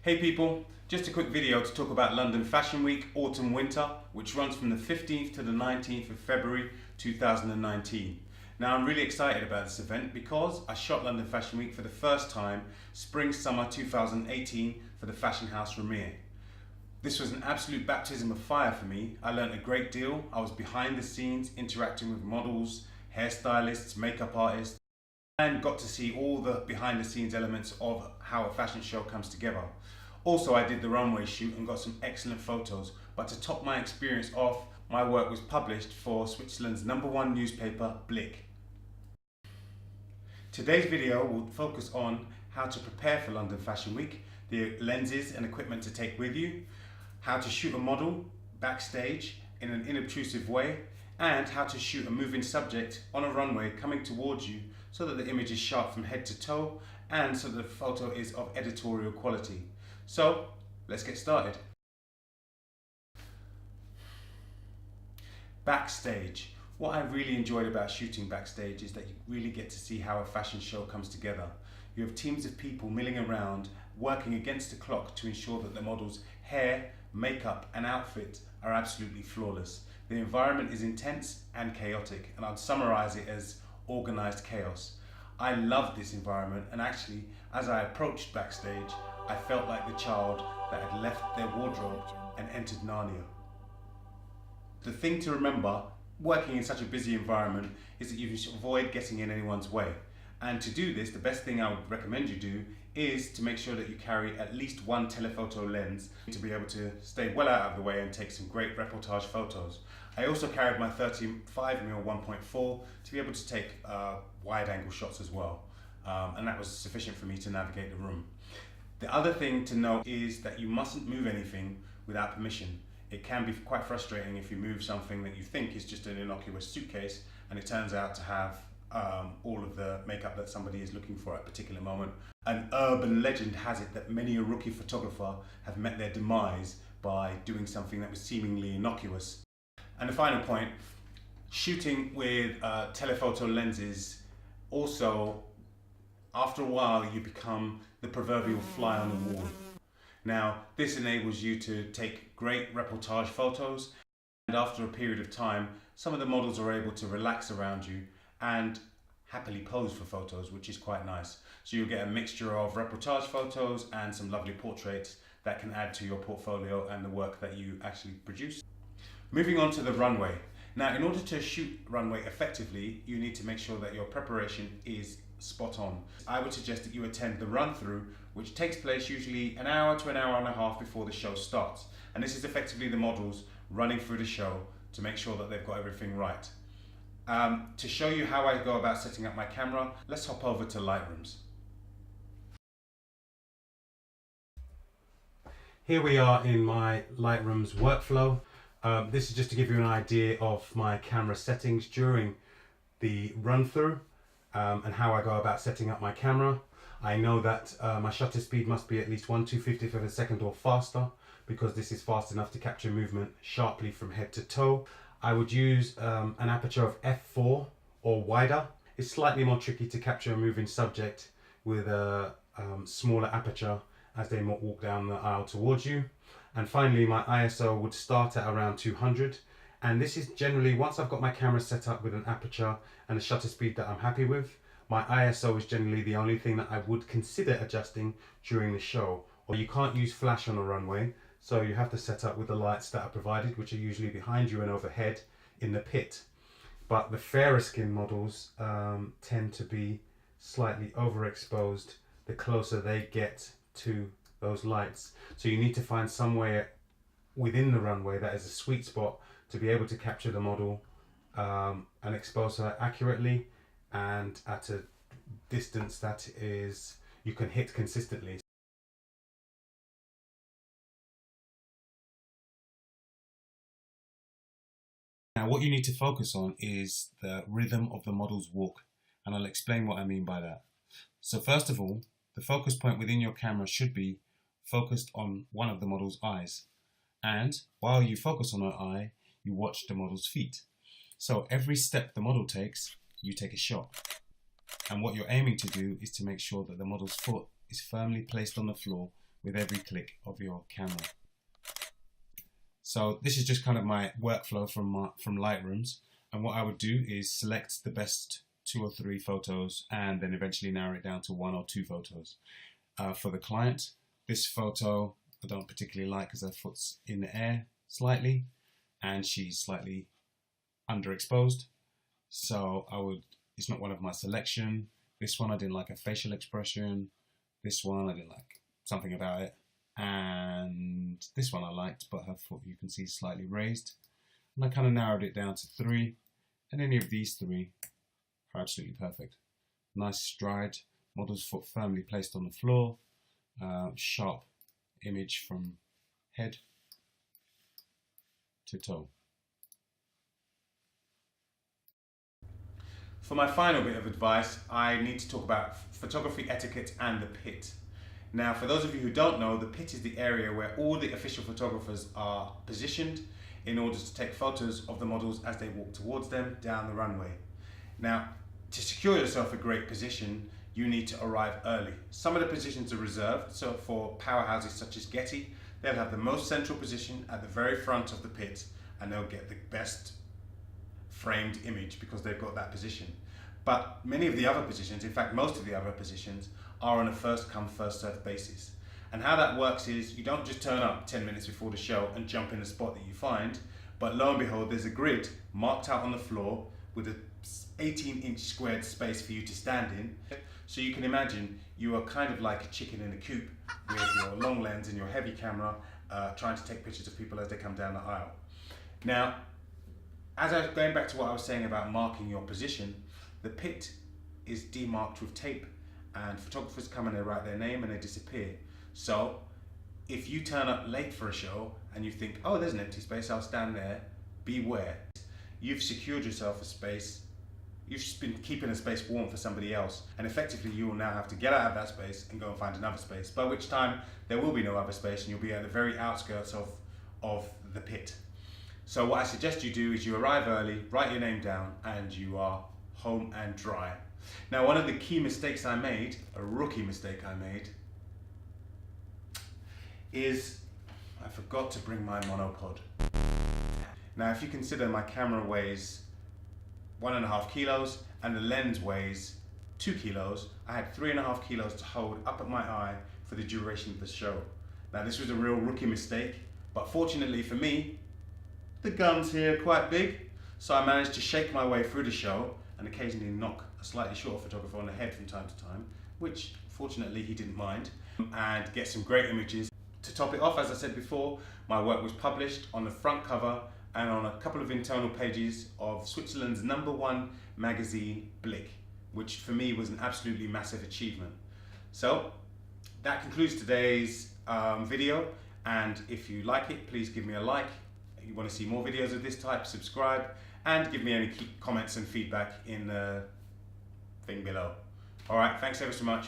Hey people, just a quick video to talk about London Fashion Week Autumn Winter, which runs from the 15th to the 19th of February 2019. Now I'm really excited about this event because I shot London Fashion Week for the first time Spring Summer 2018 for the Fashion House Runway. This was an absolute baptism of fire for me. I learned a great deal. I was behind the scenes interacting with models, hairstylists, makeup artists, and got to see all the behind the scenes elements of how a fashion show comes together. Also, I did the runway shoot and got some excellent photos, but to top my experience off, my work was published for Switzerland's #1 newspaper, Blick. Today's video will focus on how to prepare for London Fashion Week, the lenses and equipment to take with you, how to shoot a model backstage in an inobtrusive way, and how to shoot a moving subject on a runway coming towards you so that the image is sharp from head to toe and so that the photo is of editorial quality. So let's get started. Backstage. What I really enjoyed about shooting backstage is that you really get to see how a fashion show comes together. You have teams of people milling around, working against the clock to ensure that the model's hair, makeup and outfit are absolutely flawless. The environment is intense and chaotic, and I'd summarize it as organized chaos. I loved this environment, and actually, as I approached backstage, I felt like the child that had left their wardrobe and entered Narnia. The thing to remember, working in such a busy environment, is that you should avoid getting in anyone's way. And to do this, the best thing I would recommend you do is to make sure that you carry at least one telephoto lens to be able to stay well out of the way and take some great reportage photos. I also carried my 35mm 1.4 to be able to take wide angle shots as well. And that was sufficient for me to navigate the room. The other thing to note is that you mustn't move anything without permission. It can be quite frustrating if you move something that you think is just an innocuous suitcase and it turns out to have all of the makeup that somebody is looking for at a particular moment. An urban legend has it that many a rookie photographer have met their demise by doing something that was seemingly innocuous. And the final point, shooting with telephoto lenses, also after a while you become the proverbial fly on the wall. Now this enables you to take great reportage photos, and after a period of time some of the models are able to relax around you and happily pose for photos, which is quite nice. So you'll get a mixture of reportage photos and some lovely portraits that can add to your portfolio and the work that you actually produce. Moving on to the runway. Now, in order to shoot runway effectively, you need to make sure that your preparation is spot on. I would suggest that you attend the run-through, which takes place usually an hour to an hour and a half before the show starts. And this is effectively the models running through the show to make sure that they've got everything right. To show you how I go about setting up my camera, let's hop over to Lightrooms. Here we are in my Lightroom's workflow. This is just to give you an idea of my camera settings during the run-through and how I go about setting up my camera. I know that my shutter speed must be at least 1/250th of a second or faster, because this is fast enough to capture movement sharply from head to toe. I would use an aperture of f4 or wider. It's slightly more tricky to capture a moving subject with a smaller aperture as they walk down the aisle towards you. And finally, my ISO would start at around 200. And this is generally, once I've got my camera set up with an aperture and a shutter speed that I'm happy with, my ISO is generally the only thing that I would consider adjusting during the show. Or you can't use flash on a runway, so you have to set up with the lights that are provided, which are usually behind you and overhead in the pit. But the fairer skin models tend to be slightly overexposed the closer they get to those lights. So you need to find somewhere within the runway that is a sweet spot to be able to capture the model and expose her accurately and at a distance that is you can hit consistently. Now what you need to focus on is the rhythm of the model's walk, and I'll explain what I mean by that. So first of all, the focus point within your camera should be focused on one of the model's eyes, and while you focus on her eye, you watch the model's feet. So every step the model takes, you take a shot. And what you're aiming to do is to make sure that the model's foot is firmly placed on the floor with every click of your camera. So this is just kind of my workflow from Lightrooms, and what I would do is select the best 2 or 3 photos and then eventually narrow it down to 1 or 2 photos. For the client, this photo I don't particularly like because her foot's in the air slightly and she's slightly underexposed, so it's not one of my selection. This one I didn't like a facial expression, this one I didn't like something about it, and this one I liked, but her foot you can see is slightly raised. And I kind of narrowed it down to 3, and any of these 3 are absolutely perfect. Nice stride, model's foot firmly placed on the floor, sharp image from head to toe. For my final bit of advice, I need to talk about photography etiquette and the pit. Now, for those of you who don't know, the pit is the area where all the official photographers are positioned in order to take photos of the models as they walk towards them down the runway. Now, to secure yourself a great position, you need to arrive early. Some of the positions are reserved, so for powerhouses such as Getty, they'll have the most central position at the very front of the pit, and they'll get the best framed image because they've got that position. But many of the other positions, in fact most of the other positions, are on a first come first served basis. And how that works is you don't just turn up 10 minutes before the show and jump in the spot that you find, but lo and behold there's a grid marked out on the floor with a 18-inch squared space for you to stand in. So you can imagine you are kind of like a chicken in a coop with your long lens and your heavy camera trying to take pictures of people as they come down the aisle. Now, going back to what I was saying about marking your position, the pit is demarked with tape, and photographers come and they write their name and they disappear. So if you turn up late for a show and you think, oh, there's an empty space, I'll stand there, beware. You've secured yourself a space, you've just been keeping a space warm for somebody else, and effectively you will now have to get out of that space and go and find another space, by which time there will be no other space and you'll be at the very outskirts of the pit. So what I suggest you do is you arrive early, write your name down, and you are home and dry. Now, one of the key mistakes I made, a rookie mistake I made, is I forgot to bring my monopod. Now, if you consider my camera weighs 1.5 kilos and the lens weighs 2 kilos, I had 3.5 kilos to hold up at my eye for the duration of the show. Now, this was a real rookie mistake, but fortunately for me, the guns here are quite big, so I managed to shake my way through the show and occasionally knock a slightly shorter photographer on the head from time to time, which fortunately he didn't mind, and get some great images. To top it off, as I said before, my work was published on the front cover and on a couple of internal pages of Switzerland's #1 magazine, Blick, which for me was an absolutely massive achievement. So that concludes today's video, and if you like it, please give me a like. If you want to see more videos of this type, subscribe, and give me any comments and feedback in the thing below. Alright, thanks ever so much.